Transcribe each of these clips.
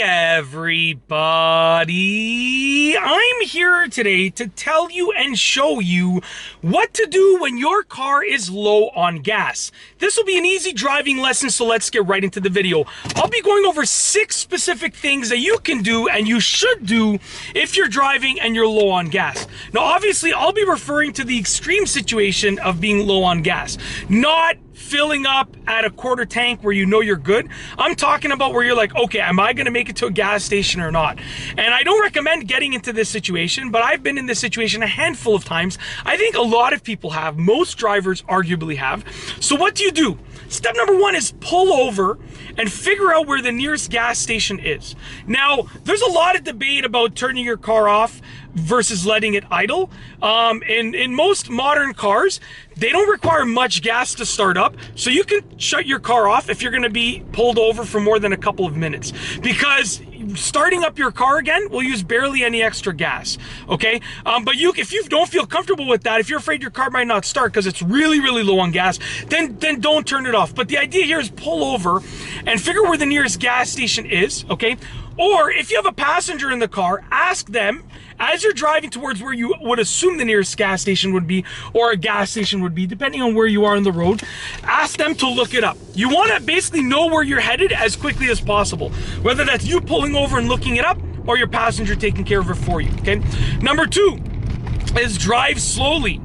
Everybody, I'm here today to tell you and show you what to do when your car is low on gas. This will be an easy driving lesson, so let's get right into the video. I'll be going over 6 specific things that you can do and you should do if you're driving and you're low on gas. Now, obviously, I'll be referring to the extreme situation of being low on gas, not filling up at a quarter tank where you know you're good. I'm talking about where you're like, okay, am I going to make it to a gas station or not? And I don't recommend getting into this situation, but I've been in this situation a handful of times. I think a lot of people have. Most drivers arguably have. So what do you do? Step number 1 is pull over and figure out where the nearest gas station is. Now, there's a lot of debate about turning your car off versus letting it idle. In most modern cars, they don't require much gas to start up, so you can shut your car off if you're going to be pulled over for more than a couple of minutes, because starting up your car again will use barely any extra gas. Okay, but if you don't feel comfortable with that, if you're afraid your car might not start because it's really low on gas, then don't turn it off. But the idea here is pull over and figure where the nearest gas station is. Okay, or if you have a passenger in the car, ask them as you're driving towards where you would assume the nearest gas station would be, or a gas station would be, depending on where you are on the road. Ask them to look it up. You want to basically know where you're headed as quickly as possible, whether that's you pulling over and looking it up or your passenger taking care of it for you. Okay. Number 2 is drive slowly.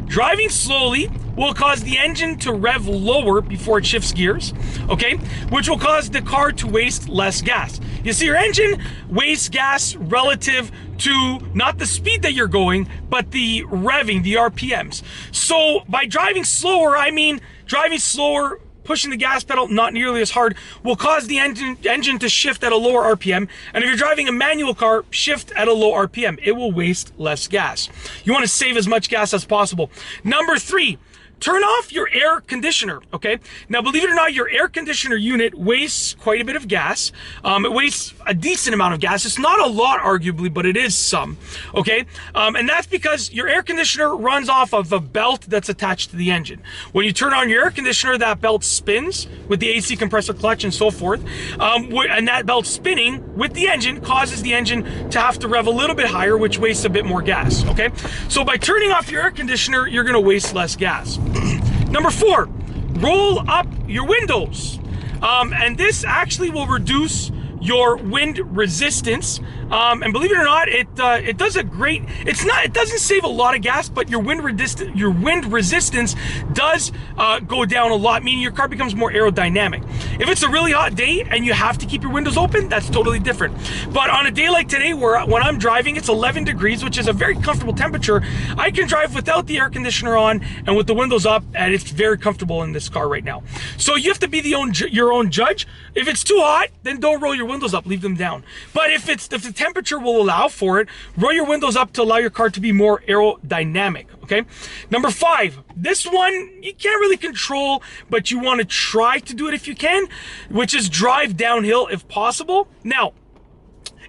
Driving slowly will cause the engine to rev lower before it shifts gears, okay? Which will cause the car to waste less gas. You see, your engine wastes gas relative to not the speed that you're going, but the revving, the RPMs. So by driving slower, I mean driving slower, pushing the gas pedal not nearly as hard, will cause the engine to shift at a lower RPM. And if you're driving a manual car, shift at a low RPM. It will waste less gas. You want to save as much gas as possible. Number 3, turn off your air conditioner, okay? Now, believe it or not, your air conditioner unit wastes quite a bit of gas. It wastes a decent amount of gas. It's not a lot, arguably, but it is some, okay? And that's because your air conditioner runs off of a belt that's attached to the engine. When you turn on your air conditioner, that belt spins with the AC compressor clutch and so forth. And that belt spinning with the engine causes the engine to have to rev a little bit higher, which wastes a bit more gas, okay? So by turning off your air conditioner, you're gonna waste less gas. Number 4, roll up your windows. And this actually will reduce your wind resistance. And believe it or not, it does a great, it doesn't save a lot of gas, but your wind resistance does go down a lot, meaning your car becomes more aerodynamic. If it's a really hot day and you have to keep your windows open, that's totally different. But on a day like today, when I'm driving, it's 11 degrees, which is a very comfortable temperature. I can drive without the air conditioner on and with the windows up, and it's very comfortable in this car right now. So you have to be your own judge. If it's too hot, then don't roll your windows up, leave them down. But if the temperature will allow for it, roll your windows up to allow your car to be more aerodynamic, okay? Number 5, this one you can't really control, but you want to try to do it if you can, which is drive downhill if possible. Now,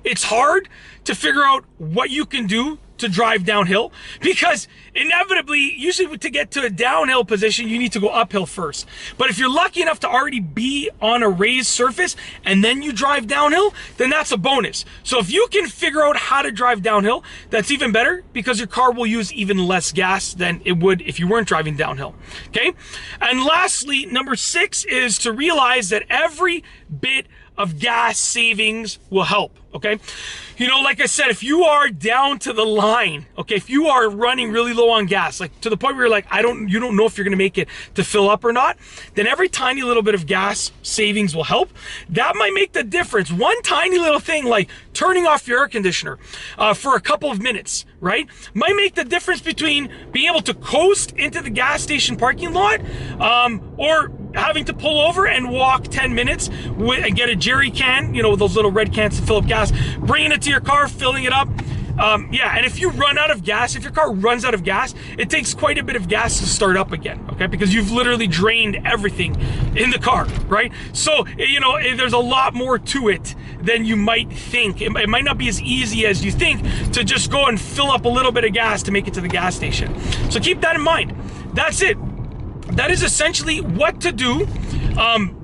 it's hard to figure out what you can do to drive downhill, because inevitably, usually to get to a downhill position, you need to go uphill first. But if you're lucky enough to already be on a raised surface and then you drive downhill, then that's a bonus. So if you can figure out how to drive downhill, that's even better, because your car will use even less gas than it would if you weren't driving downhill, okay? And lastly, number 6 is to realize that every bit of gas savings will help, okay? You know, like I said, if you are down to the line, okay, if you are running really low on gas, like to the point where you're like, you don't know if you're gonna make it to fill up or not, then every tiny little bit of gas savings will help. That might make the difference. One tiny little thing like turning off your air conditioner for a couple of minutes, right, might make the difference between being able to coast into the gas station parking lot or having to pull over and walk 10 minutes and get a jerry can, you know, those little red cans to fill up gas, bringing it to your car, filling it up. Yeah, and if you run out of gas, if your car runs out of gas, it takes quite a bit of gas to start up again, okay? Because you've literally drained everything in the car, right? So, you know, there's a lot more to it than you might think. It might not be as easy as you think to just go and fill up a little bit of gas to make it to the gas station. So keep that in mind. That's it. That is essentially what to do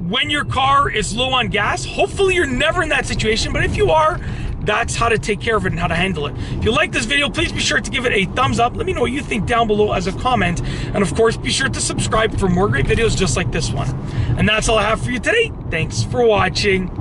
when your car is low on gas. Hopefully you're never in that situation, but if you are, that's how to take care of it and how to handle it. If you like this video, please be sure to give it a thumbs up. Let me know what you think down below as a comment. And of course, be sure to subscribe for more great videos just like this one. And that's all I have for you today. Thanks for watching.